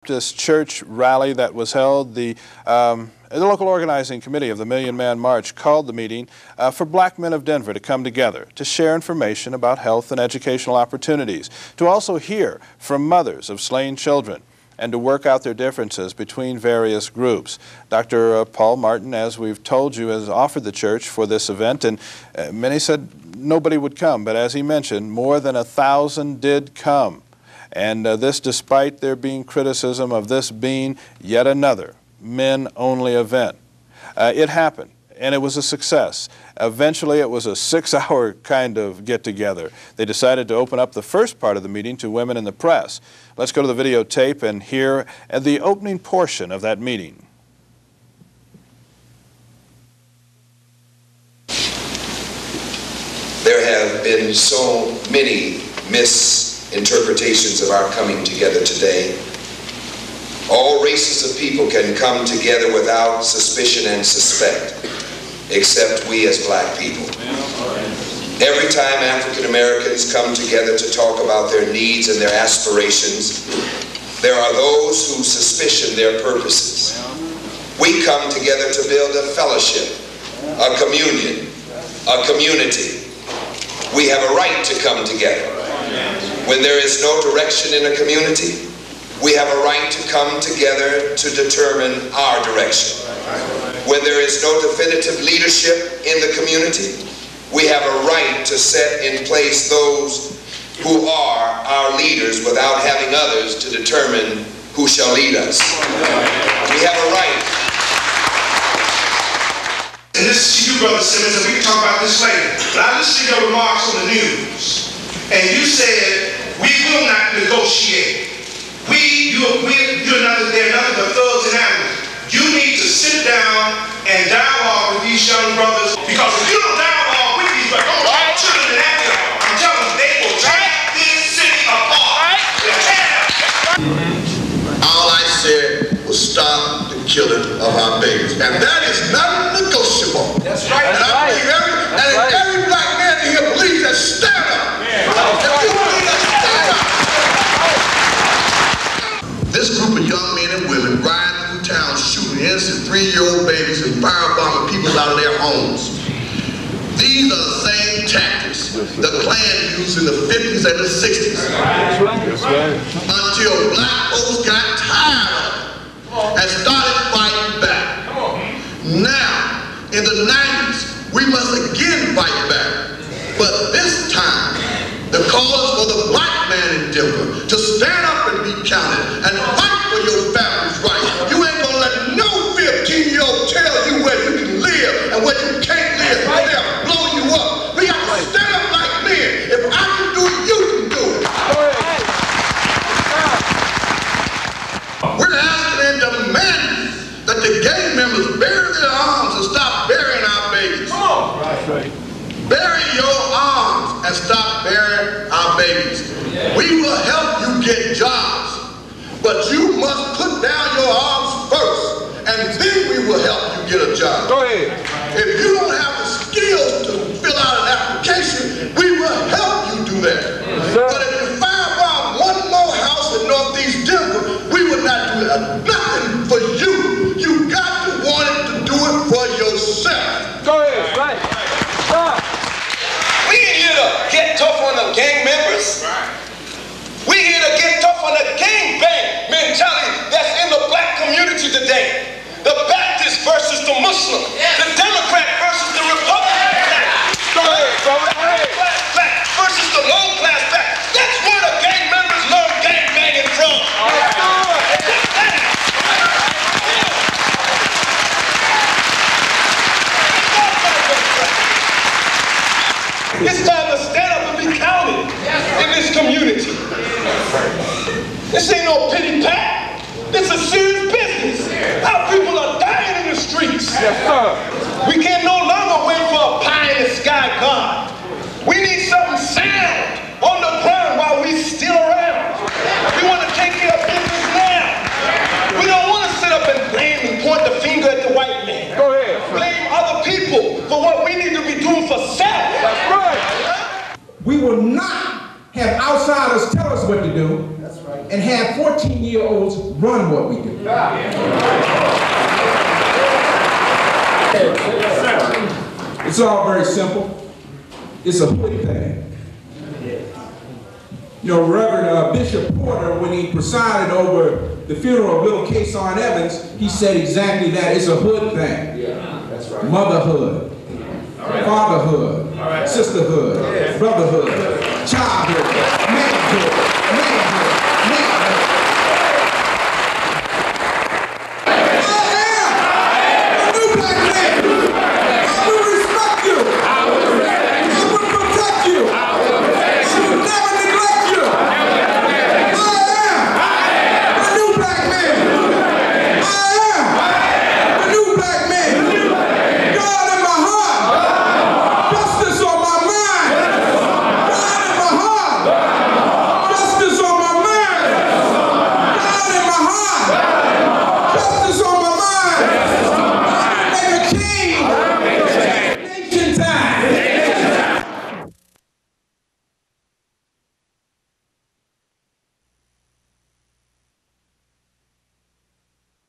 Baptist Church rally that was held, the local organizing committee of the Million Man March called the meeting for black men of Denver to come together to share information about health and educational opportunities, to also hear from mothers of slain children, and to work out their differences between various groups. Dr. Paul Martin, as we've told you, has offered the church for this event, and many said nobody would come, but as he mentioned, more than 1,000 did come. And this despite there being criticism of this being yet another men-only event. It happened, and it was a success. Eventually, it was a 6-hour kind of get-together. They decided to open up the first part of the meeting to women in the press. Let's go to the videotape and hear the opening portion of that meeting. There have been so many misinterpretations of our coming together today. All races of people can come together without suspicion and suspect, except we as black people. Every time African Americans come together to talk about their needs and their aspirations, there are those who suspicion their purposes. We come together to build a fellowship, a communion, a community. We have a right to come together. When there is no direction in a community, we have a right to come together to determine our direction. When there is no definitive leadership in the community, we have a right to set in place those who are our leaders without having others to determine who shall lead us. We have a right. And this is to you, Brother Simmons, and we can talk about this later. But I listened to your remarks on the news, and you said, we will not negotiate. They're nothing but thugs and animals. You need to sit down and dialogue with these young brothers, because if you don't dialogue with these brothers, don't have children and have them, I'm telling you, they will tear this city apart. All I said was stop the killing of our babies, and that is not negotiable. That's right. And I believe every black man in here believes that. Stand up. If you believe that, stand up. This group of young men and women riding through town shooting innocent 3-year-old babies and firebombing people out of their homes. These are the same tactics the Klan used in the 50s and the 60s. Until black folks got tired of it and started fighting back. Now, in the 90s, we must again fight back. But this time, the call is for the black man in Denver to stand up and be counted and fight for your family's rights. You ain't gonna let no 15-year-old tell you where you can live and where you can't live. They'll blow you up. We have to stand up like men. If I can do it, you can do it. We're asking and demanding that the gay members bury their arms and stop burying our babies. Come on. Right. Bury your arms and stop burying our babies. We will help you get jobs, but you must put down your arms first, and then we will help you get a job. Go ahead. If you don't have the skills to fill out an application, we will help you do that. But if you firebomb one more house in Northeast Denver, we will not do nothing for you. You got to want it to do it for yourself. Go ahead. Right. Stop. We ain't here to get tough on the gang members. We here to get tough on the gang bang mentality that's in the black community today. The Baptist versus the Muslim. The Democrat versus the Republican. Go ahead, brother. Black versus the low class black. That's where the gang members learn gang banging from. It's time to stand up and be counted in this community. This ain't no pity pat. This is serious business. Our people are dying in the streets. Yes, sir. We can no longer wait for a pie in the sky God. We need something sound on the ground while we still around. We want to take care of business now. We don't want to sit up and blame and point the finger at the white man. Go ahead. Blame other people for what we need to be doing for self. That's right. We will not have outsiders tell us what to do. That's right. and have 14-year-olds run what we do. It's all very simple. It's a hood thing. You know, Reverend Bishop Porter, when he presided over the funeral of little Caison Evans, he said exactly that. It's a hood thing. Yeah, that's right. Motherhood, fatherhood, sisterhood, brotherhood, childhood.